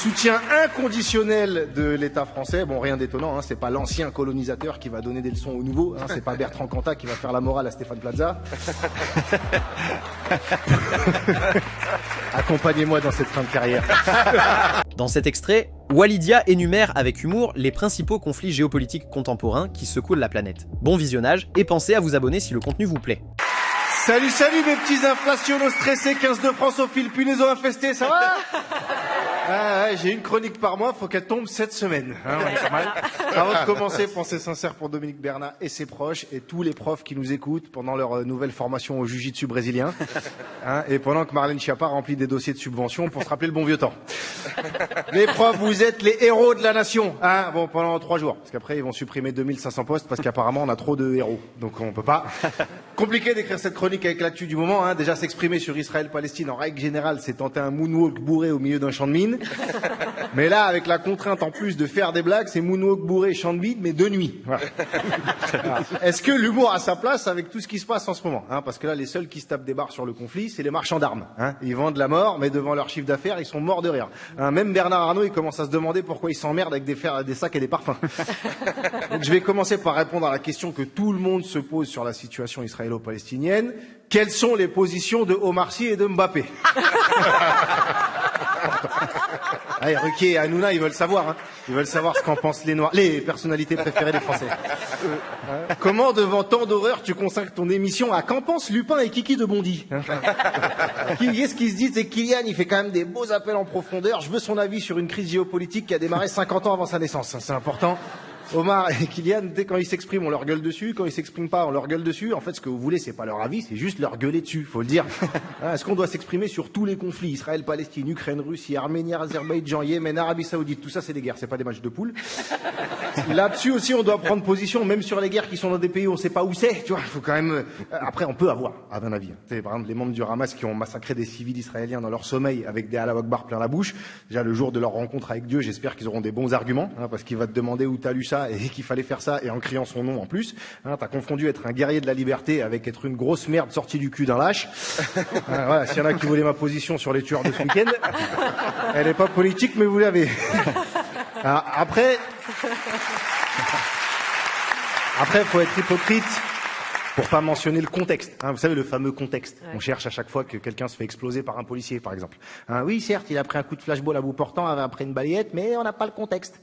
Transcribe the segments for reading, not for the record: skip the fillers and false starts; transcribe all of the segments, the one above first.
Soutien inconditionnel de l'État français. Bon, rien d'étonnant, hein, c'est pas l'ancien colonisateur qui va donner des leçons aux nouveaux, hein, c'est pas Bertrand Cantat qui va faire la morale à Stéphane Plaza. Accompagnez-moi dans cette fin de carrière. Dans cet extrait, Walidia énumère avec humour les principaux conflits géopolitiques contemporains qui secouent la planète. Bon visionnage et pensez à vous abonner si le contenu vous plaît. Salut, salut mes petits inflationaux stressés, 15 de France au fil punaison infesté, ça va? Ouais, j'ai une chronique par mois, faut qu'elle tombe cette semaine. Hein, ouais, pas mal. Avant de commencer, pensée sincère pour Dominique Bernat et ses proches et tous les profs qui nous écoutent pendant leur nouvelle formation au jiu-jitsu brésilien. Hein, et pendant que Marlène Schiappa remplit des dossiers de subvention pour se rappeler le bon vieux temps. Les profs, vous êtes les héros de la nation. Hein, bon, pendant 3 jours. Parce qu'après, ils vont supprimer 2500 postes parce qu'apparemment, on a trop de héros. Donc, on peut pas. Compliqué d'écrire cette chronique avec l'actu du moment. Hein. Déjà, s'exprimer sur Israël-Palestine, en règle générale, c'est tenter un moonwalk bourré au milieu d'un champ de mine. Mais là, avec la contrainte en plus de faire des blagues, c'est moonwalk bourré, champ de mine, mais de nuit. Voilà. Est-ce que l'humour a sa place avec tout ce qui se passe en ce moment, hein? Parce que là, les seuls qui se tapent des barres sur le conflit, c'est les marchands d'armes. Hein? Ils vendent la mort, mais devant leur chiffre d'affaires, ils sont morts de rire. Hein? Même Bernard Arnault, il commence à se demander pourquoi ils s'emmerdent avec des sacs et des parfums. Donc, je vais commencer par répondre à la question que tout le monde se pose sur la situation israélo-palestinienne. Quelles sont les positions de Omar Sy et de Mbappé? Allez, Ruquier et Hanouna, ils veulent savoir. Hein. Ils veulent savoir ce qu'en pensent les Noirs, les personnalités préférées des Français. Comment, devant tant d'horreur, tu consacres ton émission à qu'en pensent Lupin et Kiki de Bondy? Qu'est-ce qui se dit? C'est que Kylian, il fait quand même des beaux appels en profondeur. Je veux son avis sur une crise géopolitique qui a démarré 50 ans avant sa naissance. C'est important. Omar et Kylian, dès quand ils s'expriment, on leur gueule dessus. Quand ils s'expriment pas, on leur gueule dessus. En fait, ce que vous voulez, c'est pas leur avis, c'est juste leur gueuler dessus, faut le dire. Est-ce qu'on doit s'exprimer sur tous les conflits? Israël, Palestine, Ukraine, Russie, Arménie, Azerbaïdjan, Yémen, Arabie Saoudite, tout ça, c'est des guerres, c'est pas des matchs de poules. Là-dessus aussi, on doit prendre position, même sur les guerres qui sont dans des pays où on sait pas où c'est, tu vois. Faut quand même, après, on peut avoir, à mon avis. Par exemple, les membres du Hamas qui ont massacré des civils israéliens dans leur sommeil avec des Allah Akbar plein la bouche. Déjà, le jour de leur rencontre avec Dieu, j'espère qu'ils auront des bons arguments, hein, parce qu'il va te demander où t'as lu ça et qu'il fallait faire ça et en criant son nom en plus. Hein, t'as confondu être un guerrier de la liberté avec être une grosse merde sortie du cul d'un lâche. Voilà, s'il y en a qui voulaient ma position sur les tueurs de ce week-end, elle est pas politique, mais vous l'avez. Après, faut être hypocrite pour pas mentionner le contexte. Hein, vous savez, le fameux contexte. Ouais. On cherche à chaque fois que quelqu'un se fait exploser par un policier, par exemple. Hein, oui, certes, il a pris un coup de flashball à bout portant après une balayette, mais on n'a pas le contexte.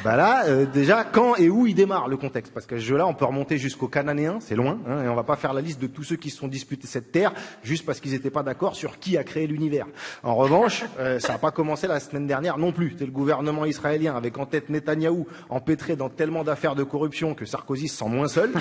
Bah là, déjà, quand et où il démarre le contexte? Parce que ce jeu-là, on peut remonter jusqu'aux Cananéens, c'est loin, hein, et on va pas faire la liste de tous ceux qui se sont disputés cette terre juste parce qu'ils n'étaient pas d'accord sur qui a créé l'univers. En revanche, ça n'a pas commencé la semaine dernière non plus. C'est le gouvernement israélien avec en tête Netanyahou, empêtré dans tellement d'affaires de corruption que Sarkozy se sent moins seul.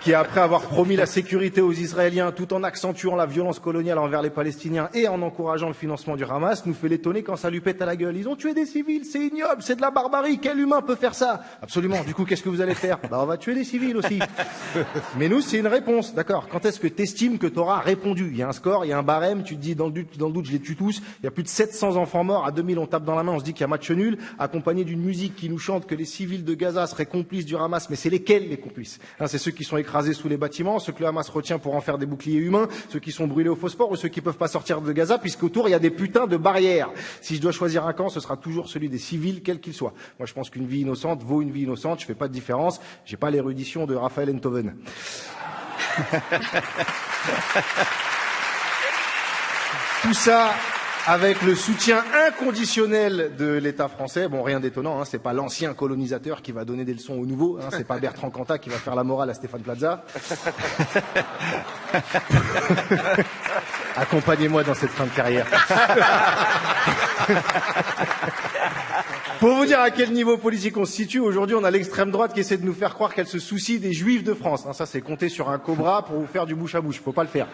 Qui, après avoir promis la sécurité aux Israéliens tout en accentuant la violence coloniale envers les Palestiniens et en encourageant le financement du Hamas, nous fait l'étonner quand ça lui pète à la gueule. Ils ont tué des civils, c'est ignoble, c'est de la barbarie, quel humain peut faire ça? Absolument, du coup, qu'est-ce que vous allez faire? Bah, on va tuer des civils aussi. Mais nous, c'est une réponse, d'accord. Quand est-ce que t'estimes que t'auras répondu? Il y a un score, il y a un barème, tu te dis, dans le doute, je les tue tous. Il y a plus de 700 enfants morts, à 2000, on tape dans la main, on se dit qu'il y a match nul, accompagné d'une musique qui nous chante que les civils de Gaza seraient complices du Hamas, mais c'est lesquels les complices? Hein, c'est ceux qui sont écrasés sous les bâtiments, ceux que le Hamas retient pour en faire des boucliers humains, ceux qui sont brûlés au phosphore ou ceux qui peuvent pas sortir de Gaza puisqu'autour il y a des putains de barrières. Si je dois choisir un camp, ce sera toujours celui des civils, quel qu'il soit. Moi je pense qu'une vie innocente vaut une vie innocente, je fais pas de différence, j'ai pas l'érudition de Raphaël Enthoven. Tout ça avec le soutien inconditionnel de l'État français. Bon, rien d'étonnant, hein, c'est pas l'ancien colonisateur qui va donner des leçons aux nouveaux, hein, c'est pas Bertrand Cantat qui va faire la morale à Stéphane Plaza. Accompagnez-moi dans cette fin de carrière. Pour vous dire à quel niveau politique on se situe, aujourd'hui on a l'extrême droite qui essaie de nous faire croire qu'elle se soucie des Juifs de France. Hein, ça c'est compter sur un cobra pour vous faire du bouche à bouche, faut pas le faire.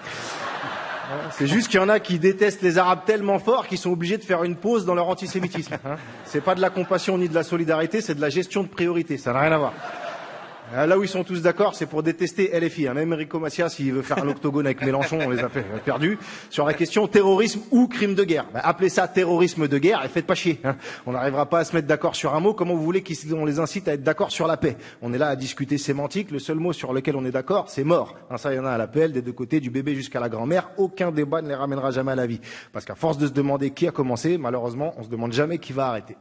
C'est juste qu'il y en a qui détestent les Arabes tellement fort qu'ils sont obligés de faire une pause dans leur antisémitisme. Hein. C'est pas de la compassion ni de la solidarité, c'est de la gestion de priorité, ça n'a rien à voir. Là où ils sont tous d'accord, c'est pour détester LFI. Même Enrico Macias, s'il veut faire l'octogone avec Mélenchon, on les a perdus. Sur la question terrorisme ou crime de guerre. Appelez ça terrorisme de guerre et faites pas chier. On n'arrivera pas à se mettre d'accord sur un mot. Comment vous voulez qu'on les incite à être d'accord sur la paix? On est là à discuter sémantique. Le seul mot sur lequel on est d'accord, c'est mort. Ça, il y en a à l'appel des deux côtés, du bébé jusqu'à la grand-mère. Aucun débat ne les ramènera jamais à la vie. Parce qu'à force de se demander qui a commencé, malheureusement, on se demande jamais qui va arrêter.